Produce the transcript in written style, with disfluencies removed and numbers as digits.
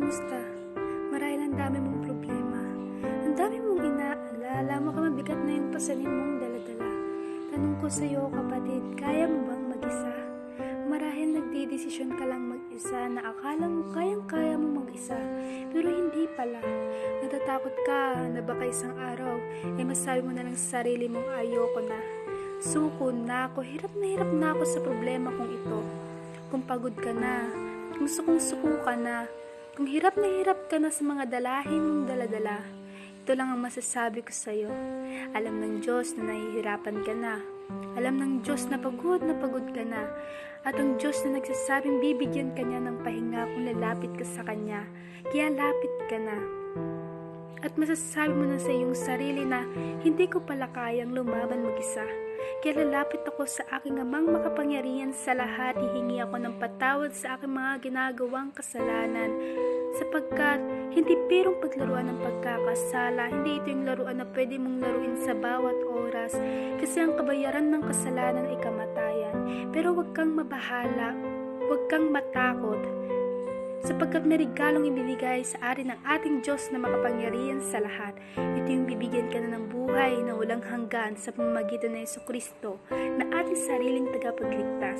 Kamusta? Marahil ang dami mong problema. Ang dami mong inaalala. Mukhang mabigat na yung pasanin mong daladala. Tanong ko sa'yo, kapatid, kaya mo bang mag-isa? Marahil nagdidesisyon ka lang mag-isa na akala mo kayang-kaya mo mag-isa. Pero hindi pala. Natatakot ka na baka isang araw ay masabi mo na lang sa sarili mong ayoko na. Suko na ako. Hirap na ako sa problema kong ito. Kung pagod ka na, kung sukong-suko ka na, kung hirap ka na sa mga dalahin mong daladala, ito lang ang masasabi ko sa'yo. Alam ng Diyos na nahihirapan ka na. Alam ng Diyos na pagod ka na. At ang Diyos na nagsasabing bibigyan ka niya ng pahinga kung lalapit ka sa Kanya. Kaya lapit ka na. At masasabi mo na sa iyong sarili na hindi ko pala kayang lumaban mag-isa. Kaya lalapit ako sa aking Amang makapangyarihan sa lahat. Hihingi ako ng patawad sa aking mga ginagawang kasalanan. Sapagkat hindi pirong paglaruan ng pagkakasala. Hindi ito yung laruan na pwede mong laruin sa bawat oras. Kasi ang kabayaran ng kasalanan ay kamatayan. Pero huwag kang mabahala. Huwag kang matakot. Sapagkat may regalong ibinigay sa atin ng ating Diyos na makapangyarihan sa lahat. Ito yung bibigyan ka na ng buhay na walang hanggan sa pamamagitan ng Jesucristo na ating sariling tagapagligtas.